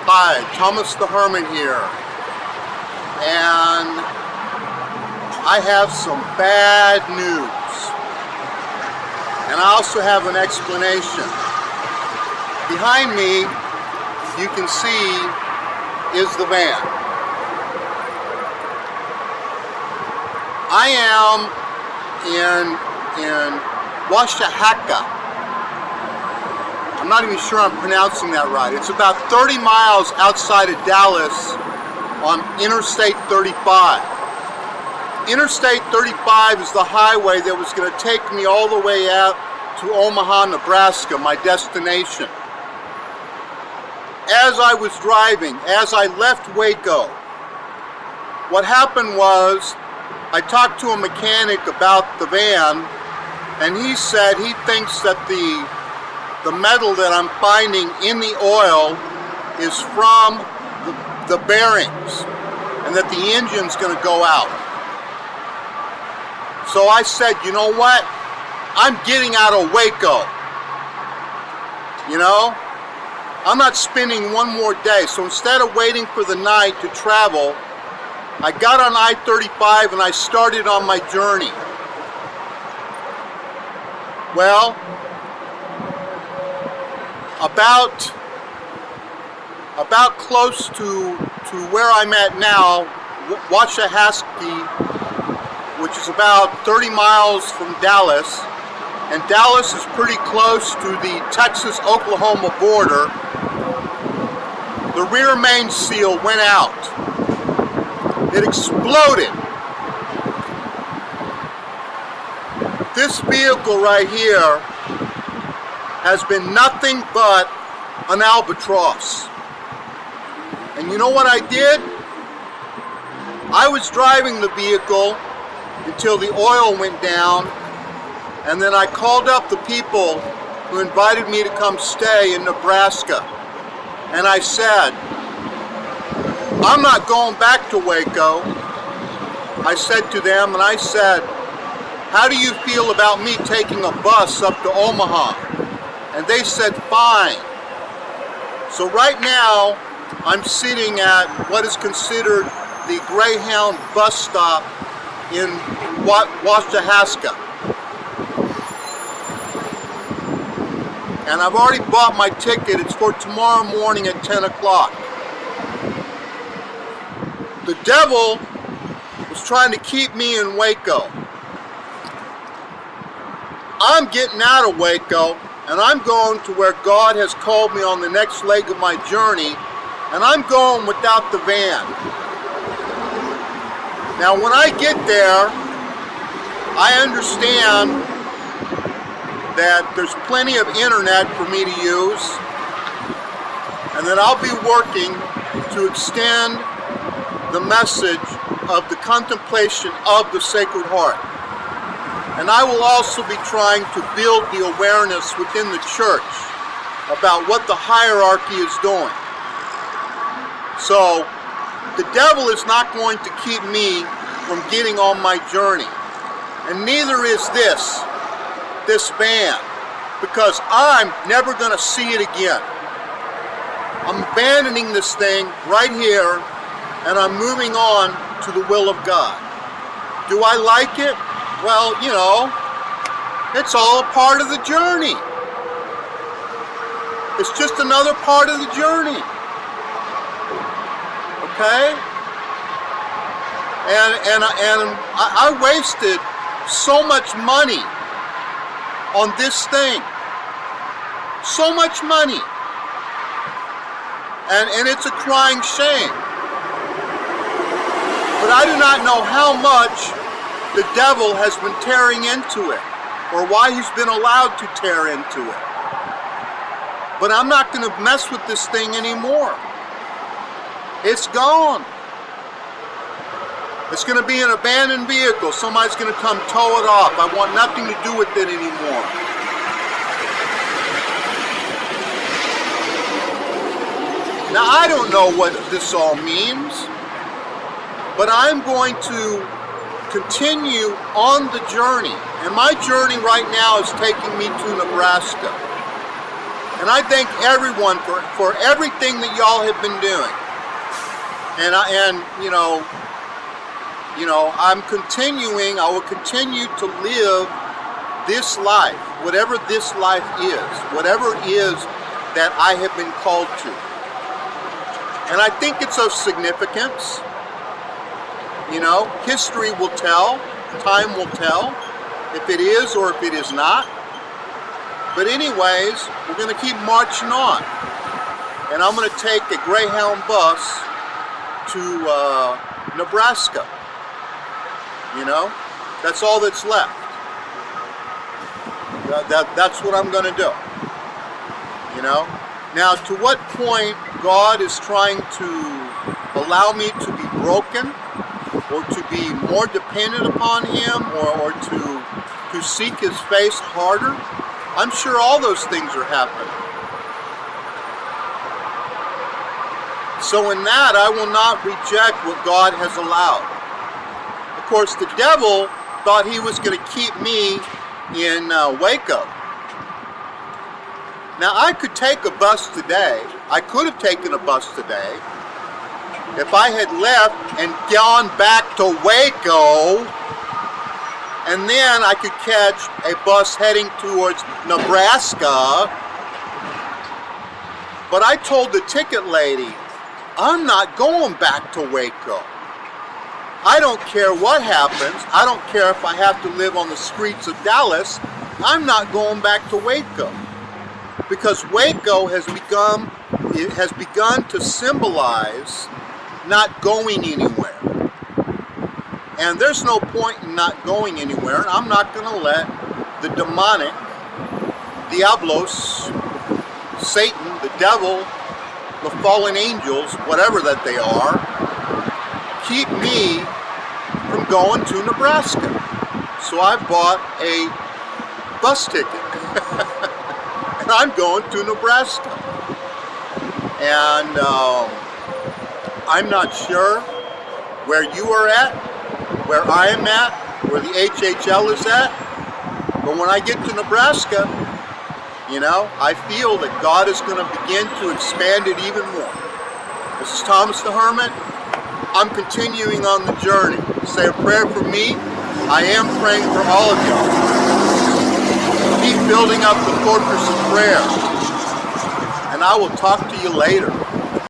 Hi, Thomas the Hermit here, and I have some bad news, and I also have an explanation. Behind me, you can see, is the van. I am in Washakia. I'm not even sure I'm pronouncing that right. It's about 30 miles outside of Dallas on Interstate 35. Interstate 35 is the highway that was going to take me all the way out to Omaha, Nebraska, my destination. As I was driving, as I left Waco, what happened was I talked to a mechanic about the van, and he said he thinks that the metal that I'm finding in the oil is from the bearings, and that the engine's going to go out. So I said, you know what? I'm getting out of Waco. You know? I'm not spending one more day. So instead of waiting for the night to travel, I got on I-35 and I started on my journey. Well, about close to where I'm at now, Washakia, which is about 30 miles from Dallas, and Dallas is pretty close to the Texas-Oklahoma border. The rear main seal went out. It exploded. This vehicle right here has been nothing but an albatross. And you know what I did? I was driving the vehicle until the oil went down, and then I called up the people who invited me to come stay in Nebraska. And I said, I'm not going back to Waco. I said to them, and I said, how do you feel about me taking a bus up to Omaha? And they said, fine. So right now, I'm sitting at what is considered the Greyhound bus stop in Washakia. And I've already bought my ticket. It's for tomorrow morning at 10 o'clock. The devil was trying to keep me in Waco. I'm getting out of Waco, and I'm going to where God has called me on the next leg of my journey, and I'm going without the van. Now when I get there, I understand that there's plenty of internet for me to use, and that I'll be working to extend the message of the contemplation of the Sacred Heart. And I will also be trying to build the awareness within the church about what the hierarchy is doing. So, the devil is not going to keep me from getting on my journey. And neither is this van, because I'm never going to see it again. I'm abandoning this thing right here, and I'm moving on to the will of God. Do I like it? Well, you know, it's all a part of the journey. It's just another part of the journey. Okay? And I wasted so much money on this thing. So much money. And it's a crying shame. But I do not know how much the devil has been tearing into it, or why he's been allowed to tear into it. But I'm not going to mess with this thing anymore. It's gone. It's going to be an abandoned vehicle. Somebody's going to come tow it off. I want nothing to do with it anymore. Now, I don't know what this all means, but I'm going to continue on the journey. And my journey right now is taking me to Nebraska. And I thank everyone for everything that y'all have been doing. And I'm continuing, I will continue to live this life, whatever this life is, whatever it is that I have been called to. And I think it's of significance. History will tell, time will tell if it is or if it is not. But anyways, we're going to keep marching on. And I'm going to take a Greyhound bus to Nebraska. That's all that's left. That's what I'm going to do. Now, to what point God is trying to allow me to be broken, or to be more dependent upon Him, or to seek His face harder, I'm sure all those things are happening. So in that, I will not reject what God has allowed. Of course, the devil thought he was going to keep me in Waco. Now, I could take a bus today. I could have taken a bus today if I had left and gone back to Waco, and then I could catch a bus heading towards Nebraska. But I told the ticket lady, I'm not going back to Waco. I don't care what happens. I don't care if I have to live on the streets of Dallas. I'm not going back to Waco. Because Waco has begun to symbolize not going anywhere. And there's no point in not going anywhere. And I'm not going to let the demonic, Diablos, Satan, the devil, the fallen angels, whatever that they are, keep me from going to Nebraska. So I bought a bus ticket. And I'm going to Nebraska. And I'm not sure where you are at, where I am at, where the HHL is at. But when I get to Nebraska, I feel that God is going to begin to expand it even more. This is Thomas the Hermit. I'm continuing on the journey. Say a prayer for me. I am praying for all of y'all. Keep building up the fortress of prayer. And I will talk to you later.